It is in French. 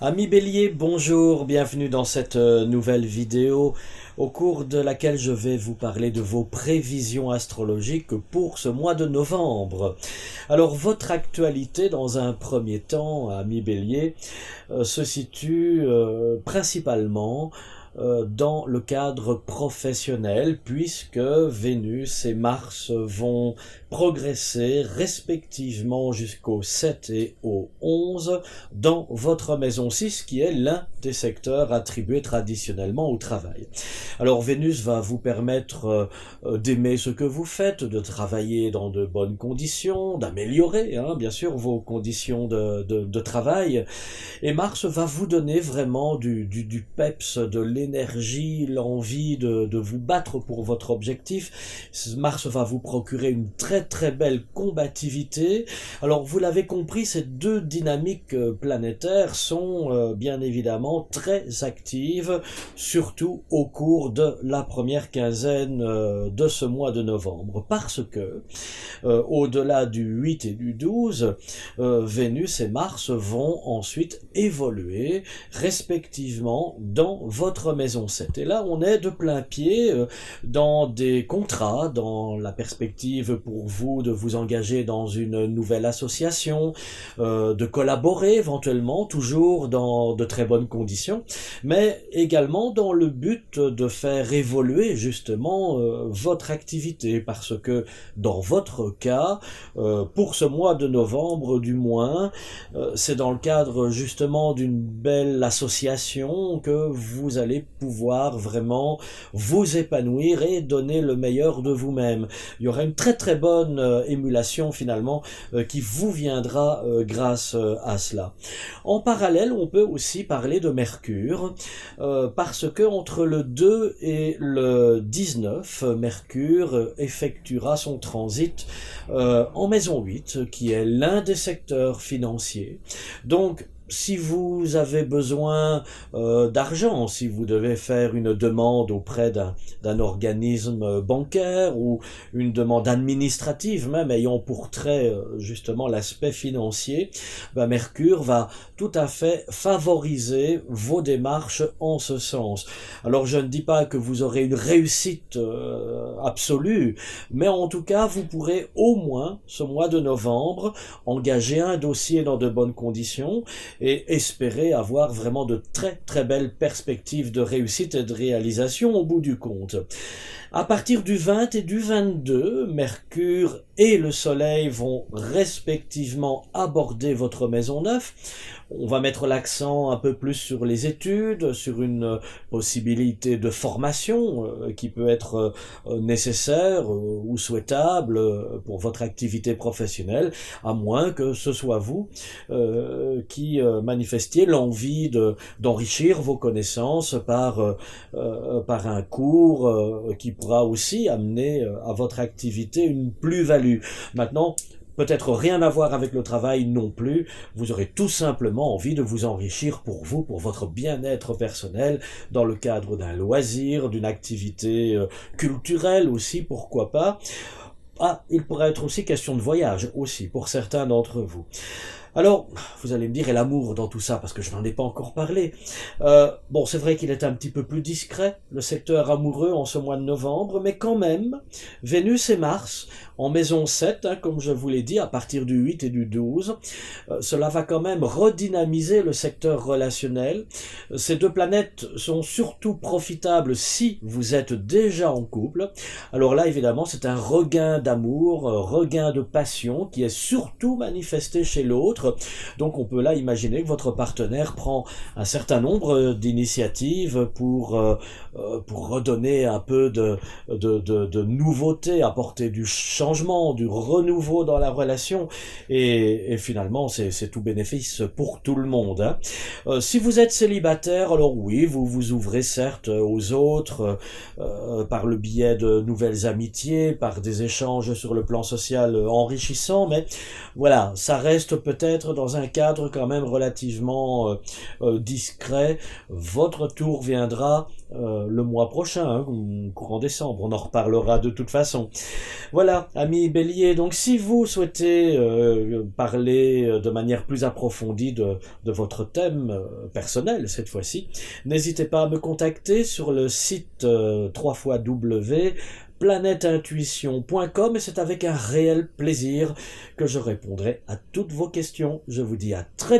Ami Bélier, bonjour, bienvenue dans cette nouvelle vidéo au cours de laquelle je vais vous parler de vos prévisions astrologiques pour ce mois de novembre. Alors votre actualité dans un premier temps, ami Bélier, se situe principalement dans le cadre professionnel, puisque Vénus et Mars vont progresser respectivement jusqu'au 7 et au 11 dans votre maison 6, qui est l'un des secteurs attribués traditionnellement au travail. Alors Vénus va vous permettre d'aimer ce que vous faites, de travailler dans de bonnes conditions, d'améliorer bien sûr vos conditions de travail, et Mars va vous donner vraiment du peps, de l'énergie, l'envie de vous battre pour votre objectif. Mars va vous procurer une très belle combativité. Alors vous l'avez compris, ces deux dynamiques planétaires sont bien évidemment très actives, surtout au cours de la première quinzaine de ce mois de novembre, parce que au-delà du 8 et du 12, Vénus et Mars vont ensuite évoluer respectivement dans votre maison 7. Et là, on est de plein pied dans des contrats, dans la perspective pour vous de vous engager dans une nouvelle association, de collaborer éventuellement, toujours dans de très bonnes conditions, mais également dans le but de faire évoluer justement votre activité, parce que dans votre cas, pour ce mois de novembre du moins, c'est dans le cadre justement d'une belle association que vous allez pouvoir vraiment vous épanouir et donner le meilleur de vous-même. Il y aura une très bonne émulation finalement qui vous viendra grâce à cela. En parallèle, on peut aussi parler de Mercure, parce que entre le 2 et le 19, Mercure effectuera son transit en maison 8, qui est l'un des secteurs financiers. Donc, si vous avez besoin d'argent, si vous devez faire une demande auprès d'un organisme bancaire ou une demande administrative, même ayant pour trait justement l'aspect financier, Mercure va tout à fait favoriser vos démarches en ce sens. Alors je ne dis pas que vous aurez une réussite absolue, mais en tout cas vous pourrez au moins ce mois de novembre engager un dossier dans de bonnes conditions et espérer avoir vraiment de très belles perspectives de réussite et de réalisation au bout du compte. À partir du 20 et du 22, Mercure et le Soleil vont respectivement aborder votre maison 9. On va mettre l'accent un peu plus sur les études, sur une possibilité de formation qui peut être nécessaire ou souhaitable pour votre activité professionnelle, à moins que ce soit vous qui manifestiez l'envie d'enrichir vos connaissances par un cours qui pourra aussi amener à votre activité une plus-value. Maintenant, peut-être rien à voir avec le travail non plus, vous aurez tout simplement envie de vous enrichir pour vous, pour votre bien-être personnel, dans le cadre d'un loisir, d'une activité culturelle aussi, pourquoi pas. Ah, il pourrait être aussi question de voyage, aussi, pour certains d'entre vous. Alors, vous allez me dire, et l'amour dans tout ça, parce que je n'en ai pas encore parlé. Bon, c'est vrai qu'il est un petit peu plus discret, le secteur amoureux en ce mois de novembre, mais quand même, Vénus et Mars, en maison 7, comme je vous l'ai dit, à partir du 8 et du 12, cela va quand même redynamiser le secteur relationnel. Ces deux planètes sont surtout profitables si vous êtes déjà en couple. Alors là, évidemment, c'est un regain d'amour, un regain de passion qui est surtout manifesté chez l'autre. Donc on peut là imaginer que votre partenaire prend un certain nombre d'initiatives pour redonner un peu de nouveauté, apporter du changement, du renouveau dans la relation, et finalement c'est tout bénéfice pour tout le monde. Si vous êtes célibataire, alors oui, vous vous ouvrez certes aux autres par le biais de nouvelles amitiés, par des échanges sur le plan social enrichissants, mais voilà, ça reste peut-être peut-être dans un cadre quand même relativement discret. Votre tour viendra le mois prochain, hein, courant décembre, on en reparlera de toute façon. Voilà, amis Bélier, donc si vous souhaitez parler de manière plus approfondie de votre thème personnel cette fois-ci, n'hésitez pas à me contacter sur le site www.planeteintuition.com et c'est avec un réel plaisir que je répondrai à toutes vos questions. Je vous dis à très bientôt.